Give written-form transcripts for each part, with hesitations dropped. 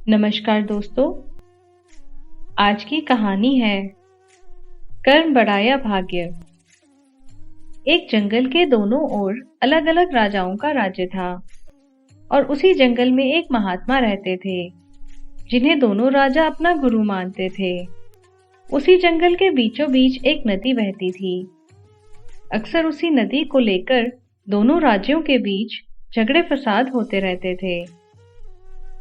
नमस्कार दोस्तों। आज की कहानी है कर्म बढ़ाया भाग्य। एक जंगल के दोनों ओर अलग अलग राजाओं का राज्य था और उसी जंगल में एक महात्मा रहते थे जिन्हें दोनों राजा अपना गुरु मानते थे। उसी जंगल के बीचों बीच एक नदी बहती थी। अक्सर उसी नदी को लेकर दोनों राज्यों के बीच झगड़े फसाद होते रहते थे।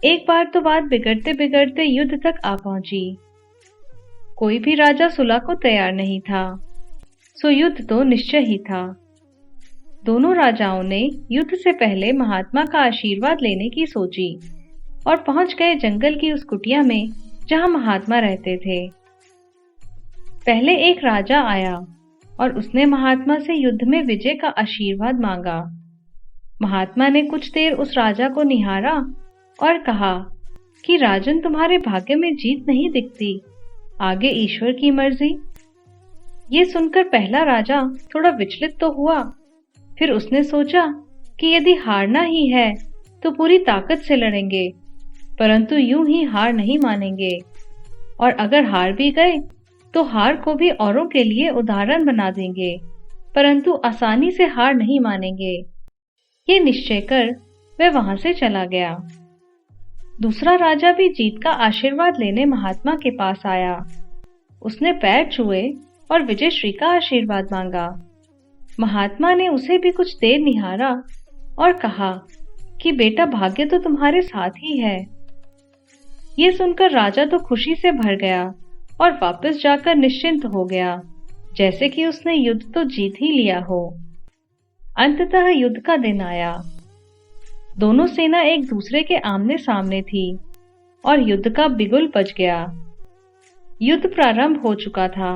एक बार तो बात बिगड़ते बिगड़ते युद्ध तक आ पहुंची। कोई भी राजा सुलह को तैयार नहीं था, सो युद्ध तो निश्चय ही था। दोनों राजाओं ने युद्ध से पहले महात्मा का आशीर्वाद लेने की सोची और पहुंच गए जंगल की उस कुटिया में जहां महात्मा रहते थे। पहले एक राजा आया और उसने महात्मा से युद्ध में विजय का आशीर्वाद मांगा। महात्मा ने कुछ देर उस राजा को निहारा और कहा कि राजन, तुम्हारे भाग्य में जीत नहीं दिखती, आगे ईश्वर की मर्जी। ये सुनकर पहला राजा थोड़ा विचलित तो हुआ, फिर उसने सोचा कि यदि हारना ही है तो पूरी ताकत से लड़ेंगे, परंतु यूं ही हार नहीं मानेंगे, और अगर हार भी गए तो हार को भी औरों के लिए उदाहरण बना देंगे, परंतु आसानी से हार नहीं मानेंगे। ये निश्चय कर वह वहां से चला गया। दूसरा राजा भी जीत का आशीर्वाद लेने महात्मा के पास आया। उसने पैर छुए और विजयश्री का आशीर्वाद मांगा। महात्मा ने उसे भी कुछ देर निहारा और कहा कि बेटा, भाग्य तो तुम्हारे साथ ही है। ये सुनकर राजा तो खुशी से भर गया और वापस जाकर निश्चिंत हो गया, जैसे कि उसने युद्ध तो जीत ही लिया हो। अंततः युद्ध का दिन आया। दोनों सेना एक दूसरे के आमने सामने थी और युद्ध का बिगुल बज गया। युद्ध प्रारंभ हो चुका था।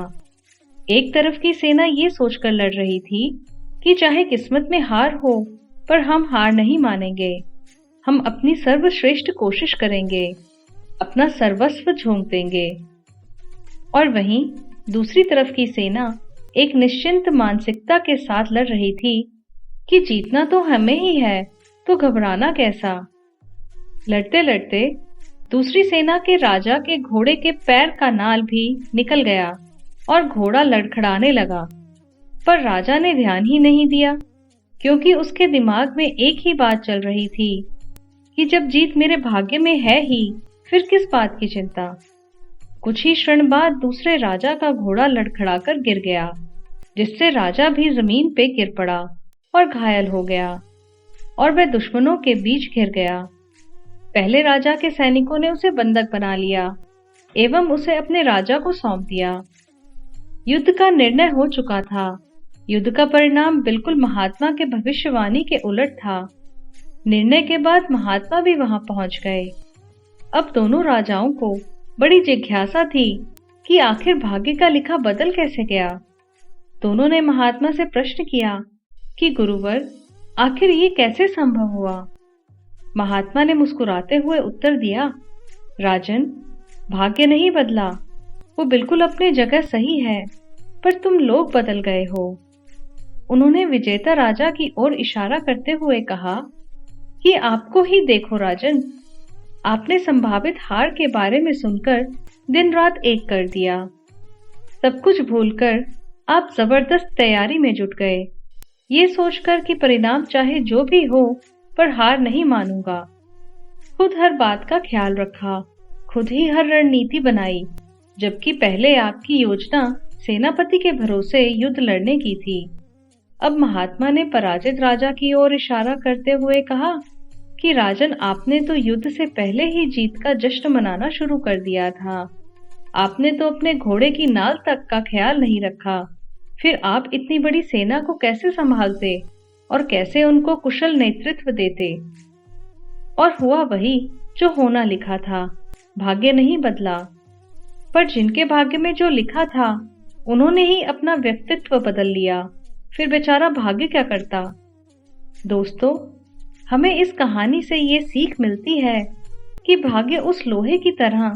एक तरफ की सेना ये सोचकर लड़ रही थी कि चाहे किस्मत में हार हो, पर हम हार नहीं मानेंगे, हम अपनी सर्वश्रेष्ठ कोशिश करेंगे, अपना सर्वस्व झोंक देंगे। और वहीं दूसरी तरफ की सेना एक निश्चिंत मानसिकता के साथ लड़ रही थी कि जीतना तो हमें ही है, तो घबराना कैसा। लड़ते लड़ते दूसरी सेना के राजा के घोड़े के पैर का नाल भी निकल गया और घोड़ा लड़खड़ाने लगा, पर राजा ने ध्यान ही नहीं दिया, क्योंकि उसके दिमाग में एक ही बात चल रही थी कि जब जीत मेरे भाग्य में है ही, फिर किस बात की चिंता। कुछ ही क्षण बाद दूसरे राजा का घोड़ा लड़खड़ाकर गिर गया, जिससे राजा भी जमीन पे गिर पड़ा और घायल हो गया और वह दुश्मनों के बीच घिर गया। पहले राजा के सैनिकों ने उसे बंधक बना लिया एवं उसे अपने राजा को सौंप दिया। युद्ध का निर्णय हो चुका था। युद्ध का परिणाम बिल्कुल महात्मा के भविष्यवाणी के उलट था। निर्णय के बाद महात्मा भी वहां पहुंच गए। अब दोनों राजाओं को बड़ी जिज्ञासा थी कि आखिर भाग्य का लिखा बदल कैसे गया। दोनों ने महात्मा से प्रश्न किया कि गुरुवर, आखिर ये कैसे संभव हुआ। महात्मा ने मुस्कुराते हुए उत्तर दिया, राजन, भाग्य नहीं बदला, वो बिल्कुल अपने जगह सही है, पर तुम लोग बदल गए हो। उन्होंने विजेता राजा की ओर इशारा करते हुए कहा कि आपको ही देखो राजन, आपने संभावित हार के बारे में सुनकर दिन रात एक कर दिया। सब कुछ भूलकर आप जबरदस्त तैयारी में जुट गए, ये सोचकर कि परिणाम चाहे जो भी हो, पर हार नहीं मानूंगा। खुद हर बात का ख्याल रखा, खुद ही हर रणनीति बनाई, जबकि पहले आपकी योजना सेनापति के भरोसे युद्ध लड़ने की थी। अब महात्मा ने पराजित राजा की ओर इशारा करते हुए कहा कि राजन, आपने तो युद्ध से पहले ही जीत का जश्न मनाना शुरू कर दिया था। आपने तो अपने घोड़े की नाल तक का ख्याल नहीं रखा। फिर आप इतनी बड़ी सेना को कैसे संभालते और कैसे उनको कुशल नेतृत्व देते। और हुआ वही जो होना लिखा था, भाग्य नहीं बदला। पर जिनके भाग्य में जो लिखा था, उन्होंने ही अपना व्यक्तित्व बदल लिया, फिर बेचारा भाग्य क्या करता। दोस्तों, हमें इस कहानी से ये सीख मिलती है कि भाग्य उस लोहे की तरह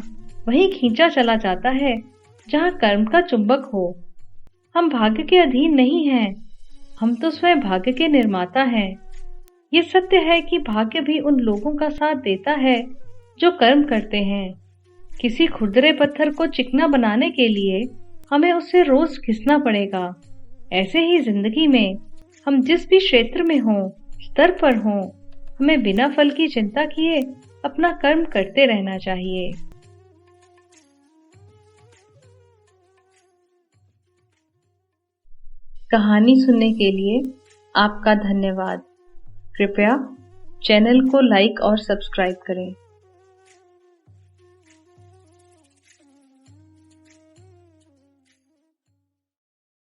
वहीं खींचा चला जाता है जहां कर्म का चुंबक हो। हम भाग्य के अधीन नहीं हैं, हम तो स्वयं भाग्य के निर्माता हैं। ये सत्य है कि भाग्य भी उन लोगों का साथ देता है जो कर्म करते हैं। किसी खुरदरे पत्थर को चिकना बनाने के लिए हमें उसे रोज घिसना पड़ेगा। ऐसे ही जिंदगी में हम जिस भी क्षेत्र में हों, स्तर पर हों, हमें बिना फल की चिंता किए अपना कर्म करते रहना चाहिए। कहानी सुनने के लिए आपका धन्यवाद। कृपया चैनल को लाइक और सब्सक्राइब करें।